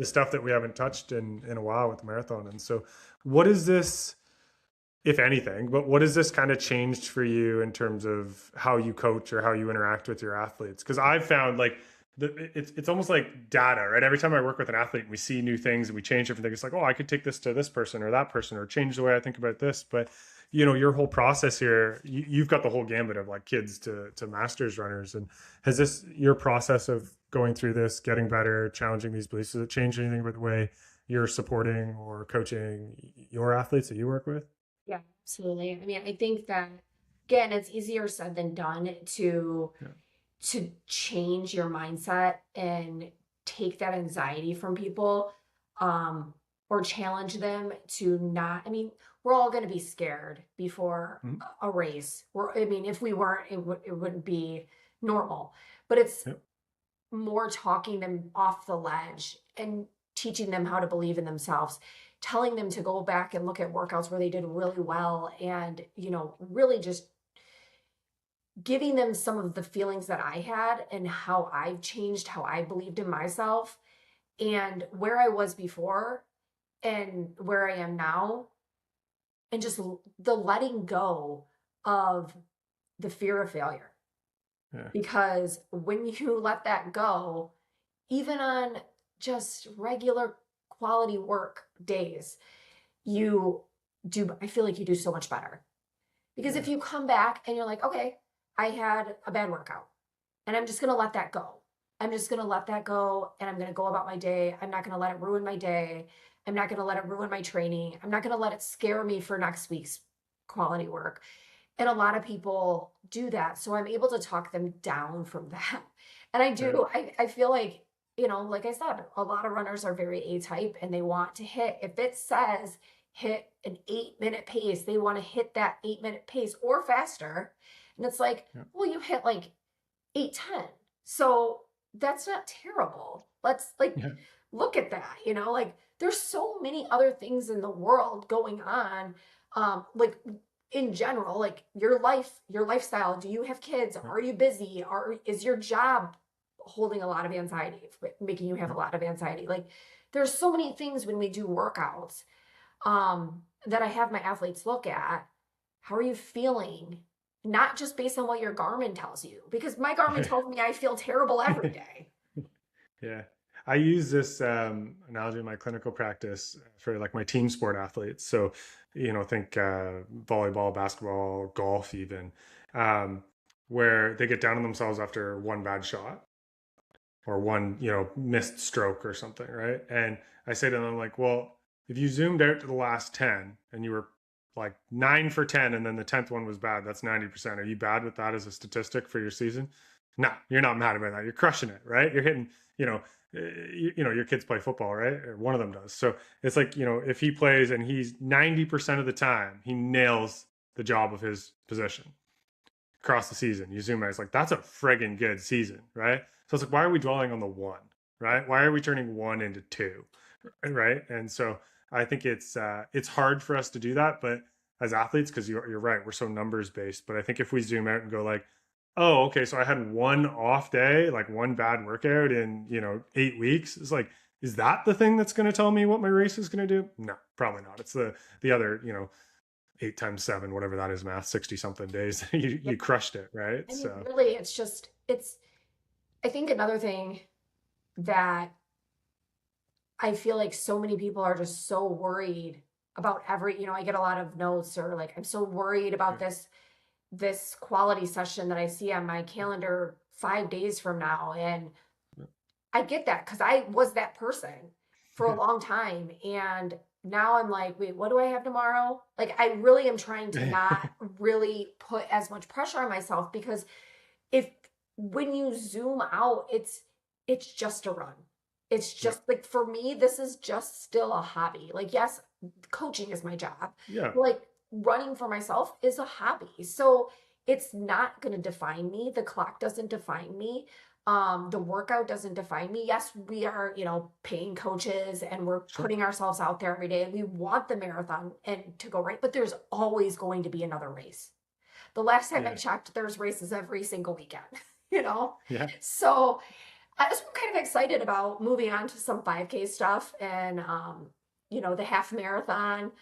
the stuff that we haven't touched in a while with the marathon. And so what is this, if anything, but what has this kind of changed for you in terms of how you coach or how you interact with your athletes? Because I've found like it's almost like data, right? Every time I work with an athlete and we see new things and we change different things, it's like, oh, I could take this to this person or that person or change the way I think about this. But you know, your whole process here, you've got the whole gambit of like kids to masters runners. And has this, your process of going through this, getting better, challenging these beliefs, does it change anything about the way you're supporting or coaching your athletes that you work with? Yeah, absolutely. I mean, I think that again, it's easier said than done Yeah. to change your mindset and take that anxiety from people, um, or challenge them to not. I mean, we're all going to be scared before Mhm. a race. I mean, if we weren't, it wouldn't be normal. But it's Yep. more talking them off the ledge and teaching them how to believe in themselves, telling them to go back and look at workouts where they did really well, and really just giving them some of the feelings that I had and how I've changed, how I believed in myself, and where I was before and where I am now, and just the letting go of the fear of failure. Yeah. Because when you let that go, even on just regular quality work days, you I feel like you do so much better. Because Yeah. if you come back and you're like, okay, I had a bad workout and I'm just going to let that go. I'm just going to let that go and I'm going to go about my day. I'm not going to let it ruin my day. I'm not going to let it ruin my training. I'm not going to let it scare me for next week's quality work. And a lot of people do that. So I'm able to talk them down from that. And I Yeah. do, I feel like, like I said, a lot of runners are very A type and they want to hit. If it says hit an 8-minute pace, they want to hit that 8-minute pace or faster. And it's like, Yeah. well, you hit like 8:10. So that's not terrible. Let's like Yeah. look at that, like there's so many other things in the world going on. Like in general, like your lifestyle. Do you have kids? Yeah. Are you busy? Is your job holding a lot of anxiety, making you have Yeah. a lot of anxiety? Like there's so many things when we do workouts, that I have my athletes look at. How are you feeling? Not just based on what your Garmin tells you, because my Garmin tells me I feel terrible every day. Yeah. I use this analogy in my clinical practice for like my team sport athletes. So, you know, think volleyball, basketball, golf, even, um, where they get down on themselves after one bad shot or one, you know, missed stroke or something, right? And I say to them, like, well, if you zoomed out to the last 10 and you were like 9 for 10 and then the 10th one was bad, that's 90%. Are you bad with that as a statistic for your season? No, you're not mad about that. You're crushing it, right? You're hitting, you know, you know, your kids play football, right? Or one of them does. So it's like, you know, if he plays and he's 90% of the time, he nails the job of his position across the season. You zoom out, it's like, that's a friggin' good season, right? So it's like, why are we dwelling on the one, right? Why are we turning one into two, right? And so I think it's hard for us to do that, but as athletes, because you're right, we're so numbers based. But I think if we zoom out and go like, oh, okay, so I had one off day, like one bad workout in 8 weeks. It's like, is that the thing that's going to tell me what my race is going to do? No, probably not. It's the other 8 times 7, whatever that is, math, 60 something days. you Yeah. you crushed it, right? I mean, So really, I think another thing that I feel like so many people are just so worried about I get a lot of notes or like, I'm so worried yeah, about this quality session that I see on my calendar 5 days from now. And yeah, I get that because I was that person for a long time. And now I'm like, wait, what do I have tomorrow? Like, I really am trying to yeah. not really put as much pressure on myself because if when you zoom out, it's just a run. It's Yeah. just like for me, this is just still a hobby. Like, yes, coaching is my job. Yeah. Like running for myself is a hobby. So it's not going to define me. The clock doesn't define me. The workout doesn't define me. Yes, we are, paying coaches and we're Sure. putting ourselves out there every day and we want the marathon and to go right, but there's always going to be another race. The last time I Yeah. checked, there's races every single weekend, you know? Yeah. So I was kind of excited about moving on to some 5K stuff and, the half marathon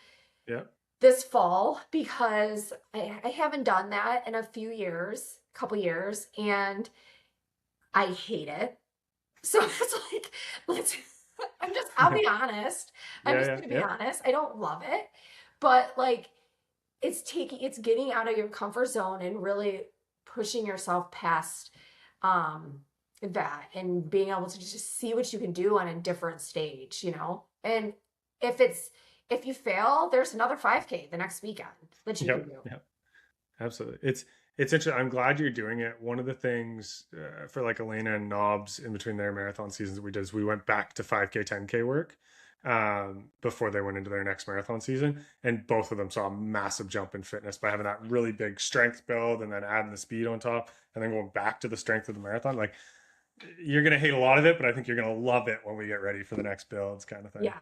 Yeah. this fall because I haven't done that in a few years, couple years, and I hate it. So it's like, let's, I'll be honest. I'm Yeah, just yeah, going to be yeah. honest. I don't love it, but like, it's getting out of your comfort zone and really pushing yourself past um that and being able to just see what you can do on a different stage, and if it's if you fail, there's another 5K the next weekend that you can Yep. do. Yep. Absolutely. It's interesting. I'm glad you're doing it. One of the things for like Elena and Knobs in between their marathon seasons that we did is we went back to 5K, 10K work before they went into their next marathon season. And both of them saw a massive jump in fitness by having that really big strength build and then adding the speed on top and then going back to the strength of the marathon. Like you're going to hate a lot of it, but I think you're going to love it when we get ready for the next builds kind of thing. Yeah.